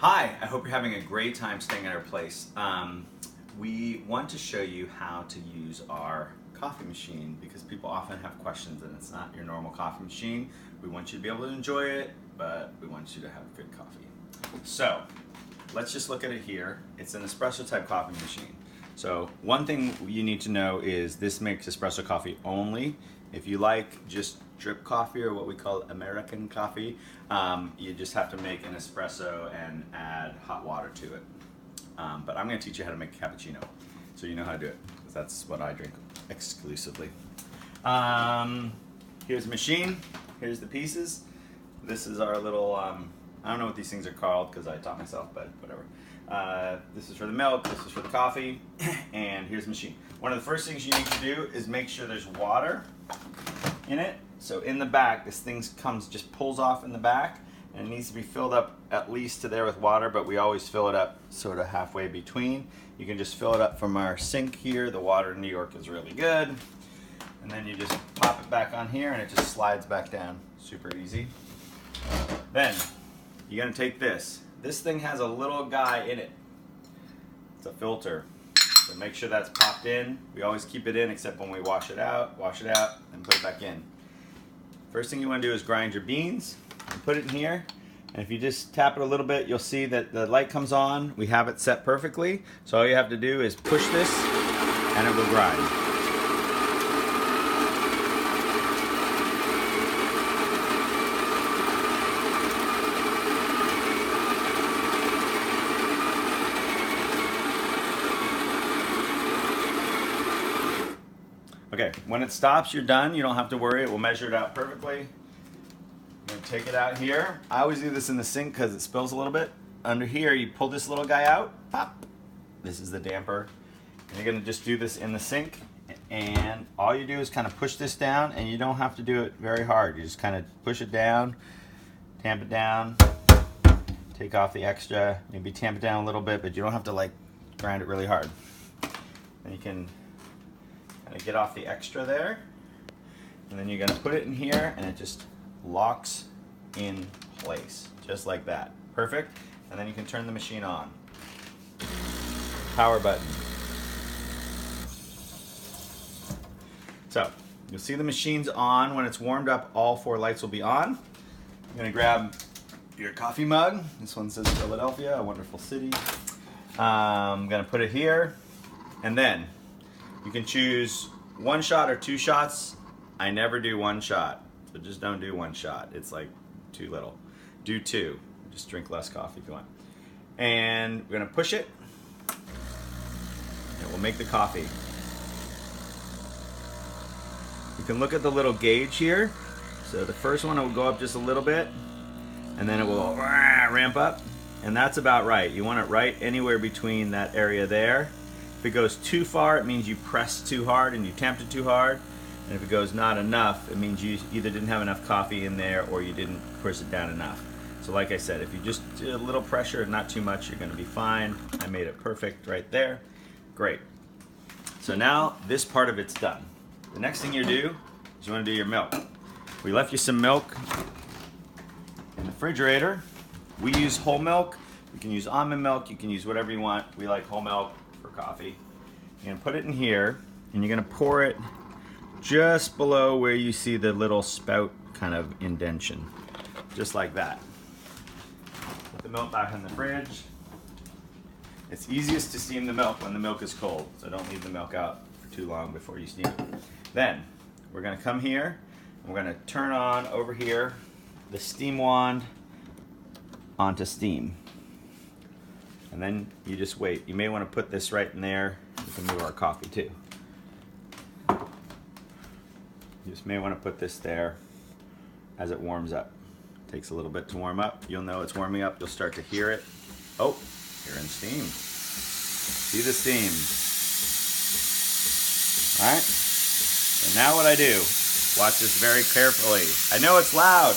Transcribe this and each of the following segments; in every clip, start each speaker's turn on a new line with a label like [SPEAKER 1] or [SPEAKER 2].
[SPEAKER 1] Hi, I hope you're having a great time staying at our place. We want to show you how to use our coffee machine because people often have questions and it's not your normal coffee machine. We want you to be able to enjoy it, but we want you to have good coffee. So, let's just look at it here. It's an espresso type coffee machine. So one thing you need to know is this makes espresso coffee only. If you like just drip coffee or what we call American coffee, you just have to make an espresso and add hot water to it. But I'm going to teach you how to make a cappuccino so you know how to do it because that's what I drink exclusively. Here's the machine. Here's the pieces. This is our little, I don't know what these things are called because I taught myself, but whatever. This is for the milk, this is for the coffee, and here's the machine. One of the first things you need to do is make sure there's water in it. So in the back, this thing just pulls off in the back, and it needs to be filled up at least to there with water, but we always fill it up sort of halfway between. You can just fill it up from our sink here. The water in New York is really good. And then you just pop it back on here and it just slides back down. Super easy. Then you're gonna take this. This thing has a little guy in it. It's a filter. So make sure that's popped in. We always keep it in except when we wash it out, and put it back in. First thing you want to do is grind your beans and put it in here. And if you just tap it a little bit, you'll see that the light comes on. We have it set perfectly. So all you have to do is push this and it will grind. Okay, when it stops, you're done. You don't have to worry. It will measure it out perfectly. I'm going to take it out here. I always do this in the sink because it spills a little bit. Under here, you pull this little guy out. Pop. This is the damper. And you're going to just do this in the sink. And all you do is kind of push this down, and you don't have to do it very hard. You just kind of push it down, tamp it down, take off the extra, maybe tamp it down a little bit, but you don't have to like grind it really hard. And you can get off the extra there, and then you're going to put it in here and it just locks in place just like that. Perfect. And then you can turn the machine on. Power button. So you'll see the machine's on. When it's warmed up, all 4 lights will be on. You're going to grab your coffee mug. This one says Philadelphia, a wonderful city. I'm going to put it here, and then you can choose 1 shot or 2 shots. I never do 1 shot, so just don't do 1 shot. It's like too little. Do 2. Just drink less coffee if you want. And we're gonna push it. It will make the coffee. You can look at the little gauge here. So the first one will go up just a little bit, and then it will ramp up, and that's about right. You want it right anywhere between that area there. If it goes too far, it means you pressed too hard and you tamped it too hard. And if it goes not enough, it means you either didn't have enough coffee in there or you didn't push it down enough. So like I said, if you just do a little pressure and not too much, you're gonna be fine. I made it perfect right there. Great. So now this part of it's done. The next thing you do is you wanna do your milk. We left you some milk in the refrigerator. We use whole milk. You can use almond milk. You can use whatever you want. We like whole milk for coffee. You're gonna put it in here and you're gonna pour it just below where you see the little spout kind of indentation, just like that. Put the milk back in the fridge. It's easiest to steam the milk when the milk is cold, so don't leave the milk out for too long before you steam it. Then we're gonna come here and we're gonna turn on over here the steam wand onto steam. And then you just wait. You may want to put this right in there. We can move our coffee too. You just may want to put this there as it warms up. It takes a little bit to warm up. You'll know it's warming up. You'll start to hear it. Oh, you're in steam. See the steam. All right. So now what I do, watch this very carefully. I know it's loud.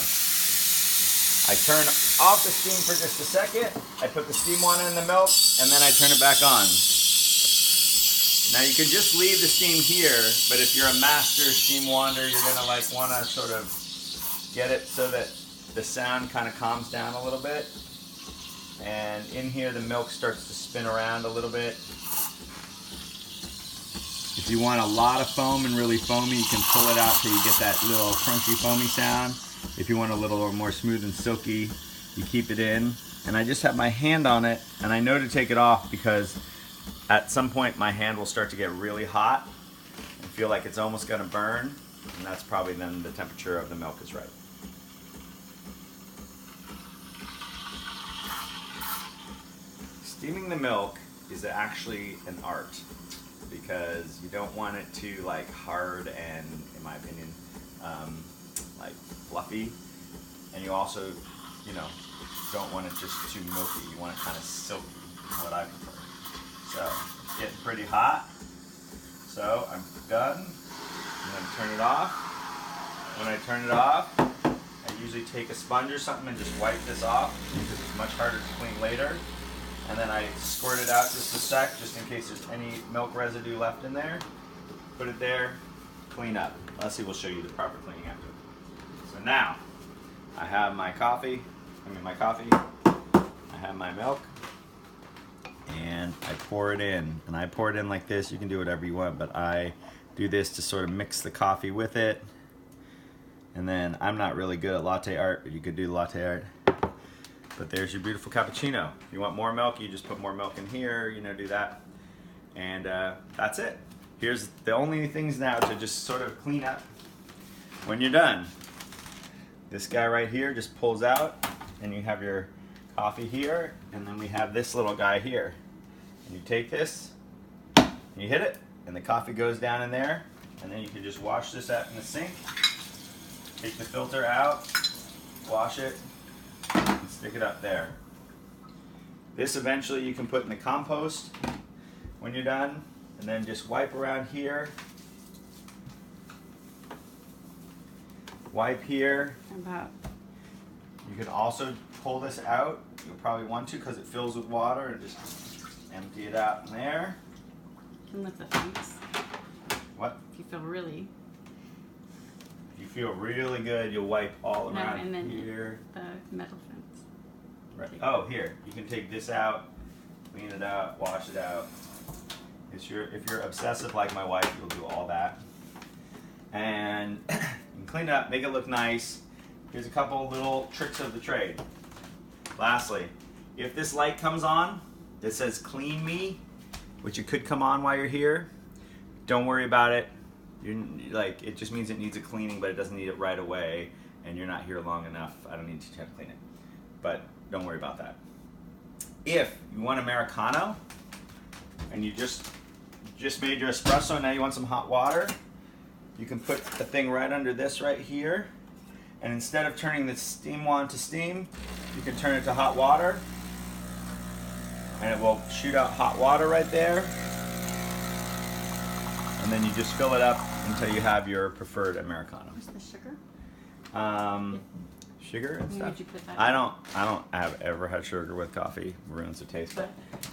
[SPEAKER 1] I turn off the steam for just a second. I put the steam wand in the milk, and then I turn it back on. Now you can just leave the steam here, but if you're a master steam wander, you're gonna want to sort of get it so that the sound kind of calms down a little bit. and in here the milk starts to spin around a little bit. If you want a lot of foam and really foamy, you can pull it out till you get that little crunchy foamy sound. If you want a little more smooth and silky, you keep it in. And I just have my hand on it, and I know to take it off because at some point my hand will start to get really hot and feel like it's almost gonna burn, and that's probably then the temperature of the milk is right. Steaming the milk is actually an art because you don't want it to like hard and, in my opinion, like fluffy, and you also, you know, don't want it just too milky. You want it kind of silky, what I prefer. So it's getting pretty hot. So I'm done. I'm gonna turn it off. When I turn it off, I usually take a sponge or something and just wipe this off because it's much harder to clean later. And then I squirt it out just a sec, just in case there's any milk residue left in there. Put it there, clean up. Leslie will show you the proper cleaning after. So now, I have my coffee, I have my milk, and I pour it in. And I pour it in like this. You can do whatever you want, but I do this to sort of mix the coffee with it. And then, I'm not really good at latte art, but you could do latte art. But there's your beautiful cappuccino. If you want more milk, you just put more milk in here, you know, do that. And that's it. Here's the only things now to just sort of clean up when you're done. This guy right here just pulls out, and you have your coffee here, and then we have this little guy here. And you take this, and you hit it, and the coffee goes down in there, and then you can just wash this out in the sink. Take the filter out, wash it, and stick it up there. This eventually you can put in the compost when you're done, and then just wipe around here. Wipe here.
[SPEAKER 2] About.
[SPEAKER 1] You can also pull this out. You'll probably want to because it fills with water, and just empty it out in there.
[SPEAKER 2] You can lift the fence.
[SPEAKER 1] What?
[SPEAKER 2] If you feel really.
[SPEAKER 1] If you feel really good, you'll wipe all
[SPEAKER 2] No,
[SPEAKER 1] around
[SPEAKER 2] and then
[SPEAKER 1] here.
[SPEAKER 2] the metal fence.
[SPEAKER 1] Right. Oh, here. You can take this out, clean it out, wash it out. If you're obsessive like my wife, you'll do all that. And you can clean it up, make it look nice. Here's a couple little tricks of the trade. Lastly, if this light comes on that says clean me, which it could come on while you're here, don't worry about it. It just means it needs a cleaning, but it doesn't need it right away, and you're not here long enough. I don't need to have to clean it. But don't worry about that. If you want Americano, and you just made your espresso, and now you want some hot water, you can put the thing right under this right here, and instead of turning the steam wand to steam, you can turn it to hot water, and it will shoot out hot water right there, and then you just fill it up until you have your preferred Americano.
[SPEAKER 2] Where's the sugar?
[SPEAKER 1] Sugar and stuff.
[SPEAKER 2] Would you put that
[SPEAKER 1] I don't have ever had sugar with coffee. Ruins the taste. But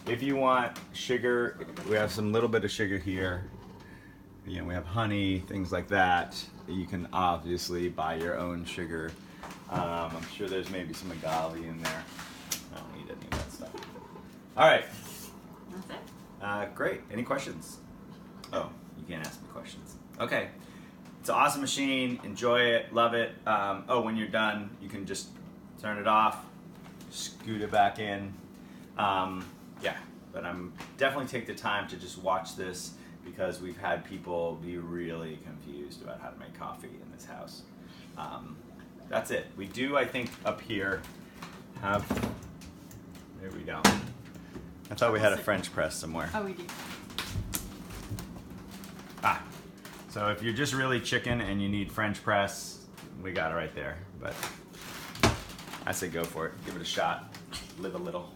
[SPEAKER 1] if you want sugar, we have some little bit of sugar here. You know, we have honey, things like that. You can obviously buy your own sugar. I'm sure there's maybe some agave in there. I don't need any of that stuff. All right.
[SPEAKER 2] That's it?
[SPEAKER 1] Great. Any questions? Oh, you can't ask me questions. Okay. It's an awesome machine. Enjoy it. Love it. When you're done, you can just turn it off, scoot it back in. Yeah, but I'm definitely take the time to just watch this because we've had people be really confused about how to make coffee in this house. That's it. We do, I think, up here have, there we go. I thought we had a French press somewhere.
[SPEAKER 2] Oh, we do.
[SPEAKER 1] So if you're just really chicken and you need French press, we got it right there. But I say go for it. Give it a shot. Live a little.